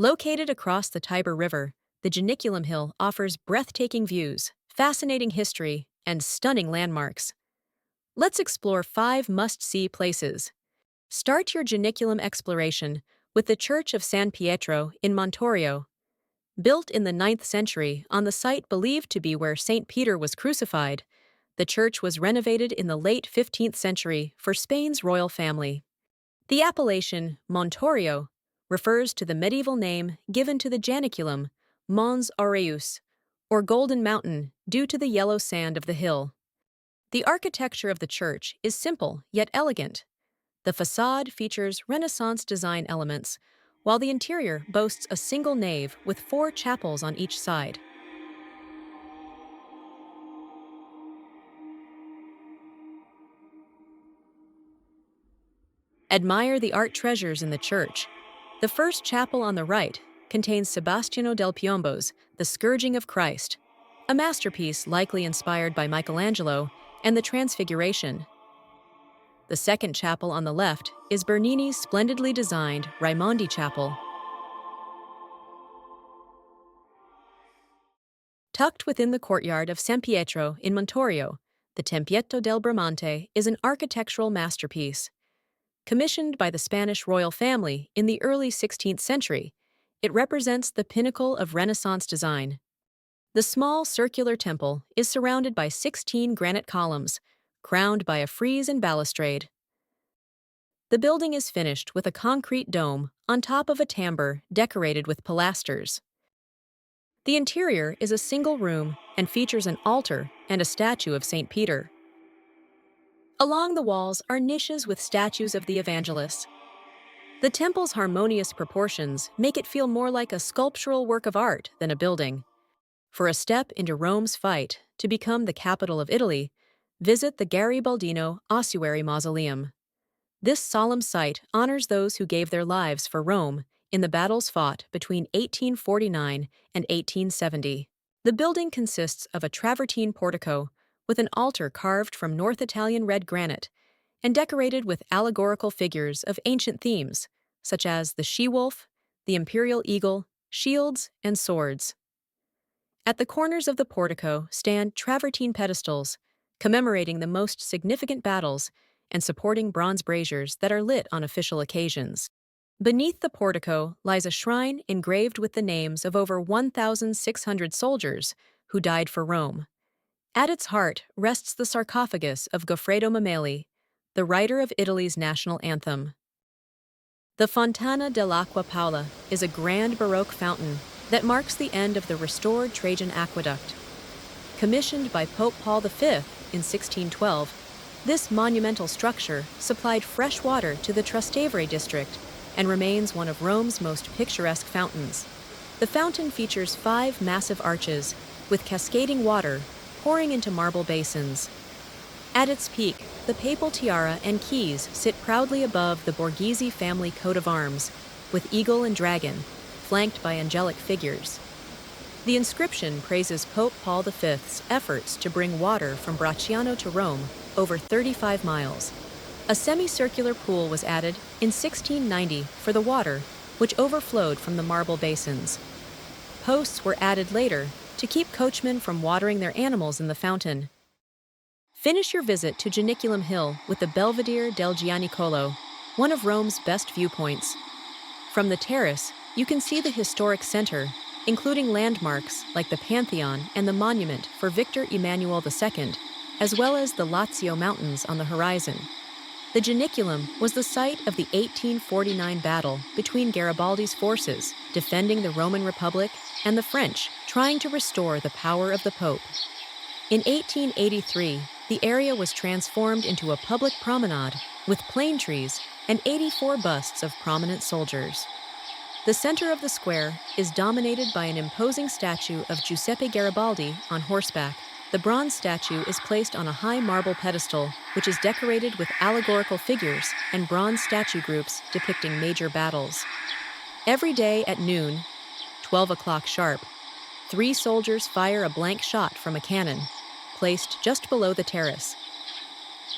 Located across the Tiber River, the Janiculum Hill offers breathtaking views, fascinating history, and stunning landmarks. Let's explore 5 must-see places. Start your Janiculum exploration with the Church of S.Pietro in Montorio. Built in the 9th century on the site believed to be where S.Peter was crucified, the church was renovated in the late 15th century for Spain's royal family. The appellation Montorio refers to the medieval name given to the Janiculum, Mons Aureus, or Golden Mountain, due to the yellow sand of the hill. The architecture of the church is simple yet elegant. The facade features Renaissance design elements, while the interior boasts a single nave with 4 chapels on each side. Admire the art treasures in the church. The first chapel on the right contains Sebastiano del Piombo's The Scourging of Christ, a masterpiece likely inspired by Michelangelo and the Transfiguration. The second chapel on the left is Bernini's splendidly designed Raimondi Chapel. Tucked within the courtyard of S.Pietro in Montorio, the Tempietto del Bramante is an architectural masterpiece. Commissioned by the Spanish royal family in the early 16th century, it represents the pinnacle of Renaissance design. The small circular temple is surrounded by 16 granite columns, crowned by a frieze and balustrade. The building is finished with a concrete dome on top of a tambour decorated with pilasters. The interior is a single room and features an altar and a statue of St. Peter. Along the walls are niches with statues of the evangelists. The temple's harmonious proportions make it feel more like a sculptural work of art than a building. For a step into Rome's fight to become the capital of Italy, visit the Garibaldino Ossuary Mausoleum. This solemn site honors those who gave their lives for Rome in the battles fought between 1849 and 1870. The building consists of a travertine portico with an altar carved from North Italian red granite and decorated with allegorical figures of ancient themes, such as the she-wolf, the imperial eagle, shields, and swords. At the corners of the portico stand travertine pedestals, commemorating the most significant battles and supporting bronze braziers that are lit on official occasions. Beneath the portico lies a shrine engraved with the names of over 1,600 soldiers who died for Rome. At its heart rests the sarcophagus of Goffredo Mameli, the writer of Italy's national anthem. The Fontana dell'Acqua Paola is a grand Baroque fountain that marks the end of the restored Trajan aqueduct. Commissioned by Pope Paul V in 1612, this monumental structure supplied fresh water to the Trastevere district and remains one of Rome's most picturesque fountains. The fountain features 5 massive arches with cascading water pouring into marble basins. At its peak, the papal tiara and keys sit proudly above the Borghese family coat of arms, with eagle and dragon, flanked by angelic figures. The inscription praises Pope Paul V's efforts to bring water from Bracciano to Rome over 35 miles. A semicircular pool was added in 1690 for the water, which overflowed from the marble basins. Posts were added later to keep coachmen from watering their animals in the fountain. Finish your visit to Janiculum Hill with the Belvedere del Gianicolo, one of Rome's best viewpoints. From the terrace, you can see the historic center, including landmarks like the Pantheon and the monument for Victor Emmanuel II, as well as the Lazio Mountains on the horizon. The Janiculum was the site of the 1849 battle between Garibaldi's forces, defending the Roman Republic, and the French, trying to restore the power of the Pope. In 1883, the area was transformed into a public promenade with plane trees and 84 busts of prominent soldiers. The center of the square is dominated by an imposing statue of Giuseppe Garibaldi on horseback. The bronze statue is placed on a high marble pedestal, which is decorated with allegorical figures and bronze statue groups depicting major battles. Every day at noon, 12 o'clock sharp, 3 soldiers fire a blank shot from a cannon, placed just below the terrace.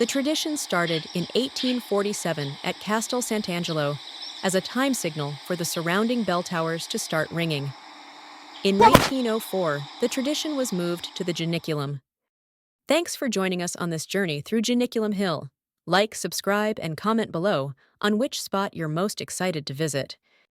The tradition started in 1847 at Castel Sant'Angelo, as a time signal for the surrounding bell towers to start ringing. In 1904, the tradition was moved to the Janiculum. Thanks for joining us on this journey through Janiculum Hill. Like, subscribe, and comment below on which spot you're most excited to visit.